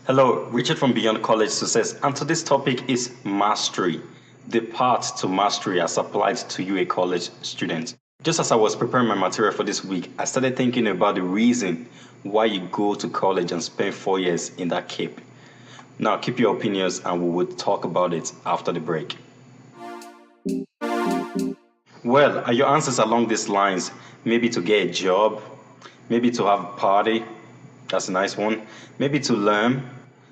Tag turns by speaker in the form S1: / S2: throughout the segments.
S1: Hello, Richard from Beyond College Success, and today's topic is mastery, the path to mastery as applied to you, a college student. Just as I was preparing my material for this week, I started thinking about the reason why you go to college and spend 4 years in that cape. Now, keep your opinions and we will talk about it after the break. Well, are your answers along these lines? Maybe to get a job, maybe to have a party, that's a nice one, maybe to learn,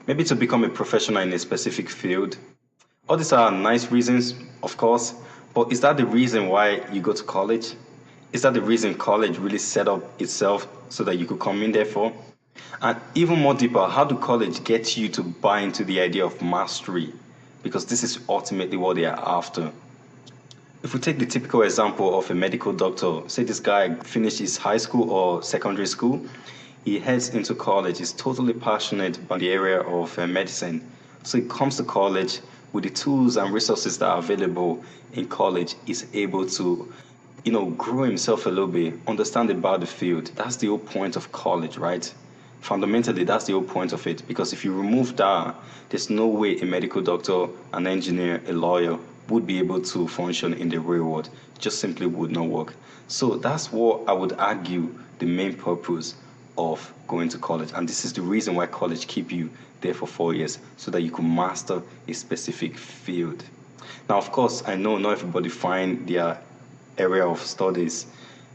S1: maybe to become a professional in a specific field. All these are nice reasons, of course, but is that the reason why you go to college? Is that the reason college really set up itself so that you could come in there for? And even more deeper, how do college get you to buy into the idea of mastery? Because this is ultimately what they are after. If we take the typical example of a medical doctor, say this guy finished his high school or secondary school, he heads into college, he's totally passionate about the area of medicine. So he comes to college with the tools and resources that are available in college, he's able to, grow himself a little bit, understand about the field. That's the whole point of college, right? Fundamentally, that's the whole point of it. Because if you remove that, there's no way a medical doctor, an engineer, a lawyer would be able to function in the real world. It just simply would not work. So that's what I would argue the main purpose of going to college. And this is the reason why college keep you there for 4 years, so that you can master a specific field. Now, of course, I know not everybody find their area of studies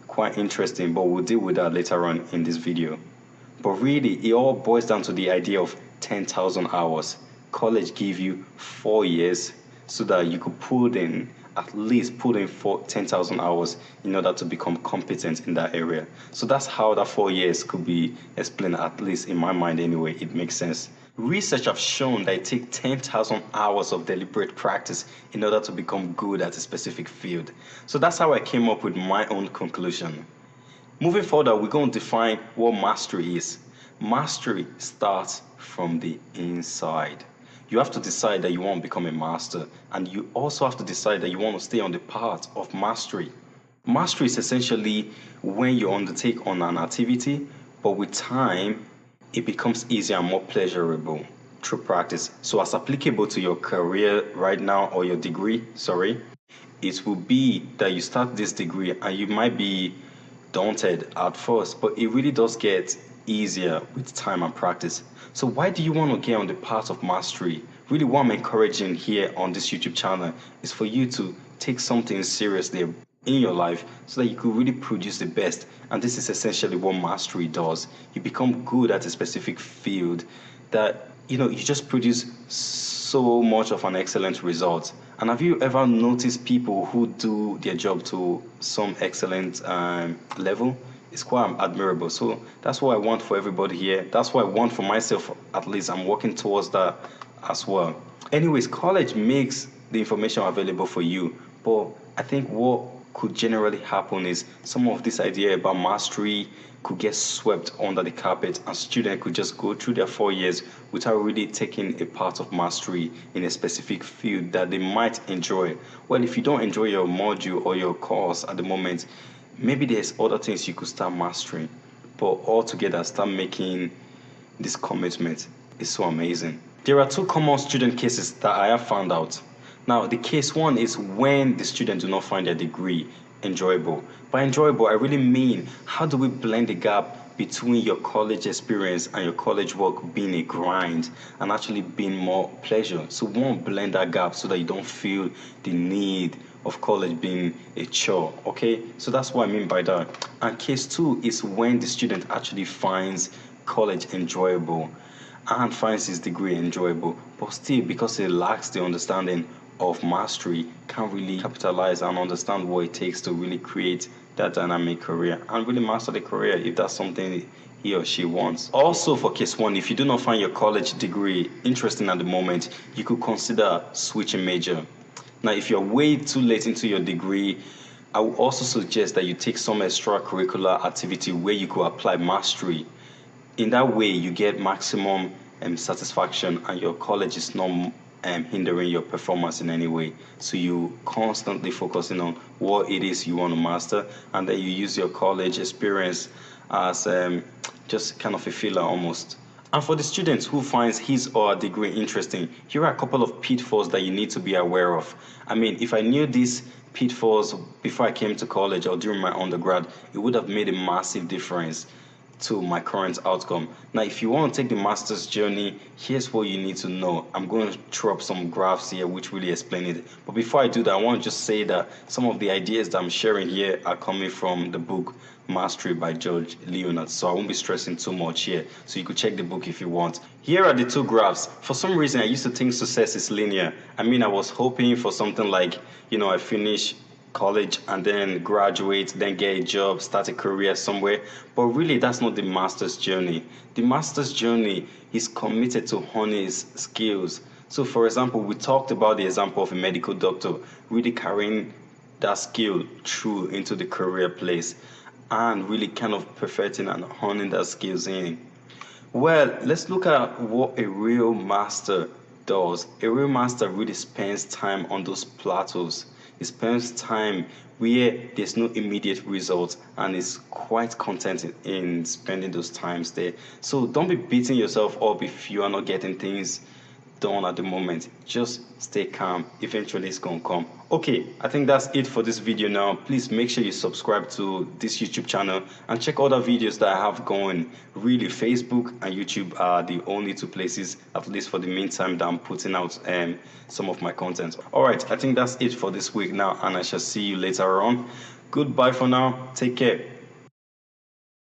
S1: quite interesting, but we'll deal with that later on in this video. But really, it all boils down to the idea of 10,000 hours. College give you 4 years so that you could at least put in 10,000 hours in order to become competent in that area. So that's how that 4 years could be explained, at least in my mind anyway. It makes sense. Research have shown that it takes 10,000 hours of deliberate practice in order to become good at a specific field. So that's how I came up with my own conclusion. Moving further, we're going to define what mastery is. Mastery starts from the inside. You have to decide that you want to become a master, and you also have to decide that you want to stay on the path of mastery. Mastery is essentially when you undertake on an activity, but with time, it becomes easier and more pleasurable through practice. So as applicable to your career right now, or your degree, it will be that you start this degree and you might be daunted at first, but it really does get easier with time and practice. So why do you want to get on the path of mastery? Really, what I'm encouraging here on this YouTube channel is for you to take something seriously in your life so that you could really produce the best. And this is essentially what mastery does. You become good at a specific field that you just produce so much of an excellent result. And have you ever noticed people who do their job to some excellent level? It's quite admirable. So that's what I want for everybody here. That's what I want for myself, at least. I'm working towards that as well. Anyways, college makes the information available for you, but I think what could generally happen is some of this idea about mastery could get swept under the carpet, and students could just go through their 4 years without really taking a part of mastery in a specific field that they might enjoy. Well, if you don't enjoy your module or your course at the moment, maybe there's other things you could start mastering, but altogether start making this commitment. Is so amazing. There are two common student cases that I have found out. Now, the case one is when the students do not find their degree enjoyable. By enjoyable, I really mean, how do we blend the gap between your college experience and your college work being a grind and actually being more pleasure? So we want to blend that gap so that you don't feel the need of college being a chore, okay? So that's what I mean by that. And case two is when the student actually finds college enjoyable and finds his degree enjoyable, but still, because he lacks the understanding of mastery, can't really capitalize and understand what it takes to really create that dynamic career and really master the career if that's something he or she wants. Also, for case one, if you do not find your college degree interesting at the moment, you could consider switching major. Now, if you're way too late into your degree, I would also suggest that you take some extracurricular activity where you could apply mastery. In that way, you get maximum satisfaction, and your college is not hindering your performance in any way. So you constantly focusing on what it is you want to master, and then you use your college experience as just kind of a filler almost. And for the students who finds his or her degree interesting, here are a couple of pitfalls that you need to be aware of. I mean, if I knew these pitfalls before I came to college or during my undergrad, it would have made a massive difference to my current outcome. Now, if you want to take the master's journey, here's what you need to know. I'm going to throw up some graphs here which really explain it. But before I do that, I want to just say that some of the ideas that I'm sharing here are coming from the book Mastery by George Leonard. So I won't be stressing too much here. So you could check the book if you want. Here are the two graphs. For some reason, I used to think success is linear. I mean, I was hoping for something like, I finish college and then graduate, then get a job, start a career somewhere. But really, that's not the master's journey. The master's journey is committed to honing his skills. So, for example, we talked about the example of a medical doctor really carrying that skill through into the career place and really kind of perfecting and honing that skills in. Well, let's look at what a real master does. A real master really spends time on those plateaus. He spends time where there's no immediate results and is quite content in spending those times there. So don't be beating yourself up if you are not getting things done at the moment. Just stay calm. Eventually it's gonna come. Okay, I think that's it for this video now. Please make sure you subscribe to this YouTube channel and check other videos that I have going. Really, Facebook and YouTube are the only two places, at least for the meantime, that I'm putting out some of my content. All right, I think that's it for this week now, and I shall see you later on. Goodbye for now. Take care.